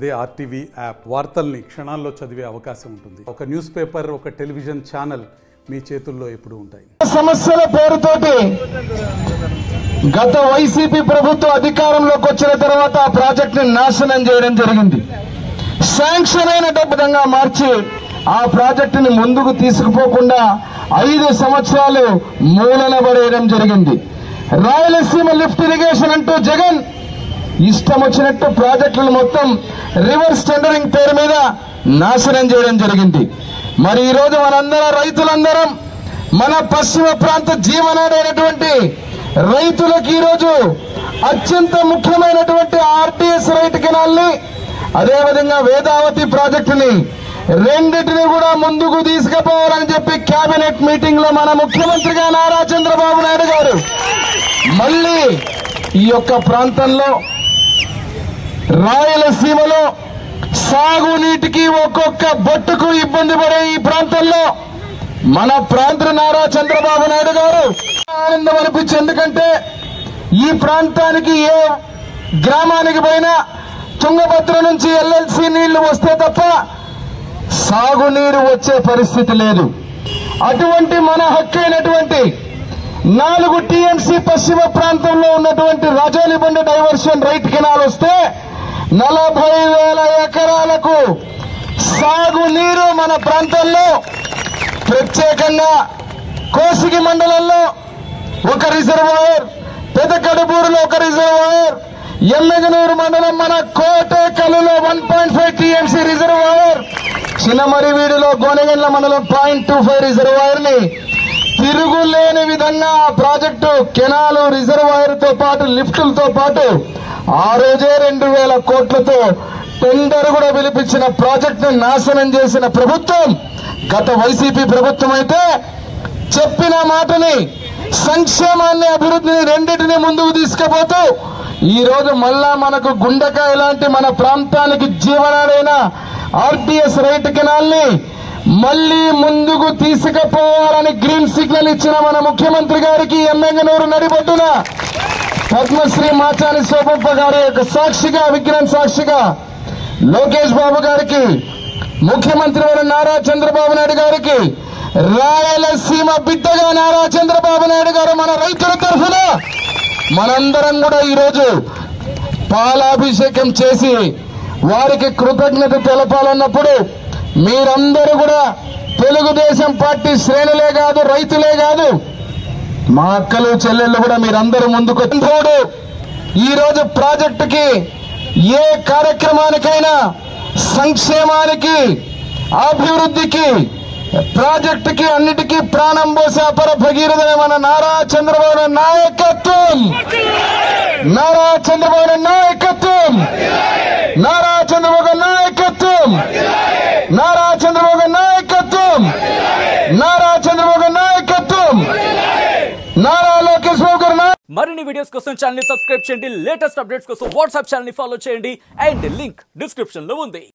అదే RTV app వార్తల్ని క్షణాల్లో చదివే అవకాశం ఉంటుంది. ఒక న్యూస్ పేపర్, ఒక టెలివిజన్ ఛానల్ మీ చేతుల్లో ఎప్పుడూ ఉంటాయి. సమస్యల పేరుతోటి గత వైసీపీ ప్రభుత్వం అధికారంలోకి వచ్చిన తర్వాత ఆ ప్రాజెక్ట్ ని నాశనం చేయడం జరిగింది. శాంక్షన్ అయిన డబ్బుగా మార్చి ఆ ప్రాజెక్టుని ముందుకు తీసుకుపోకుండా 5 సంవత్సరాలు మూలన పడేయడం జరిగింది. రాయలసీమ లిఫ్ట్ ఇరిగేషన్ అంటూ జగన్ ఇష్టం వచ్చినట్టు ప్రాజెక్టులు మొత్తం రివర్స్ టెండరింగ్ పేరు మీద నాశనం చేయడం జరిగింది. మరి ఈ రోజు మనందరం రైతులందరం మన పశ్చిమ ప్రాంత జీవనాడైనటువంటి రైతులకు ఈ రోజు అత్యంత ముఖ్యమైనటువంటి ఆర్టీఎస్ రైట్ కెనాల్ ని అదేవిధంగా వేదావతి ప్రాజెక్టుని రెండింటిని కూడా ముందుకు తీసుకుపోవాలని చెప్పి కేబినెట్ మీటింగ్ లో మన ముఖ్యమంత్రిగా నారా చంద్రబాబు నాయుడు గారు మళ్ళీ ఈ యొక్క ప్రాంతంలో రాయలసీమలో సాగునీటికి ఒక్కొక్క బొట్టుకు ఇబ్బంది పడే ఈ ప్రాంతంలో మన ప్రాంత నారా చంద్రబాబు నాయుడు గారు ఆనందం అనిపించింది. ఎందుకంటే ఈ ప్రాంతానికి ఏ గ్రామానికి పోయినా తుంగభద్ర నుంచి ఎల్ఎల్సి నీళ్లు వస్తే తప్ప సాగునీరు వచ్చే పరిస్థితి లేదు. అటువంటి మన హక్కు అయినటువంటి 4 టీఎంసీ పశ్చిమ ప్రాంతంలో ఉన్నటువంటి రాజోలిబండ డైవర్షన్ రైట్ కెనాల్ వస్తే 40,000 ఎకరాలకు సాగునీరు మన ప్రాంతంలో ప్రత్యేకంగా కోసిగి మండలంలో ఒక రిజర్వాయర్, పెదకడుపూరులో ఒక రిజర్వాయర్, ఎమ్మెగనూరు మండలం మన కోటేకలులో 1.5 టీఎంసీ రిజర్వాయర్, చిన్నమరివీడిలో గోనెగండ్ల మండలం 0.25 రిజర్వాయర్ ని తిరుగులేని విధంగా ప్రాజెక్టు కెనాలు రిజర్వాయర్ తో పాటు లిఫ్టులతో పాటు ఆ రోజే 2,000 కోట్లతో టెండర్ కూడా పిలిపించిన ప్రాజెక్టు నాశనం చేసిన ప్రభుత్వం గత వైసీపీ ప్రభుత్వం అయితే చెప్పిన మాటని సంక్షేమాన్ని అభివృద్ధిని రెండింటిని ముందుకు తీసుకుపోతూ ఈ రోజు మళ్ళా మనకు గుండెకాయ లాంటి మన ప్రాంతానికి జీవనాడైన ఆర్టీఎస్ రైట్ కెనాల్ ని మళ్లీ ముందుకు తీసుకుపోవాలని గ్రీన్ సిగ్నల్ ఇచ్చిన మన ముఖ్యమంత్రి గారికి ఎమ్మెగనూరు నడిబొడ్డున పద్మశ్రీ మాచాని శోభప్ప గారి యొక్క సాక్షిగా విగ్రహం సాక్షిగా లోకేష్ బాబు గారికి, ముఖ్యమంత్రి నారా చంద్రబాబు నాయుడు గారికి, రాయలసీమ బిడ్డగా నారా చంద్రబాబు నాయుడు గారు మన రైతుల తరఫున మనందరం కూడా ఈరోజు పాలాభిషేకం చేసి వారికి కృతజ్ఞత తెలపాలన్నప్పుడు మీరందరూ కూడా తెలుగుదేశం పార్టీ శ్రేణులే కాదు, రైతులే కాదు, మా అక్కలు చెల్లెళ్ళు కూడా మీరందరూ ముందుకు ఈ రోజు ప్రాజెక్టుకి ఏ కార్యక్రమానికైనా సంక్షేమానికి అభివృద్ధికి ప్రాజెక్టుకి అన్నిటికీ ప్రాణం పోసే అపర భగీరథ మన నారా చంద్రబాబు నాయకత్వం, నారా చంద్రబాబు నాయకత్వం, నారా చంద్రబాబు నాయకత్వం, నారా చంద్రబాబు నాయకత్వం, నారా చంద్రబాబు నాయకత్వం, నారా లోకేష్ బాబు గారు. మరిన్ని వీడియోస్ కోసం ఛానల్ ని సబ్స్క్రైబ్ చేయండి. లేటెస్ట్ అప్డేట్స్ కోసం వాట్సాప్ ఛానల్ ని ఫాలో చేయండి. అండ్ లింక్ డిస్క్రిప్షన్ లో ఉంది.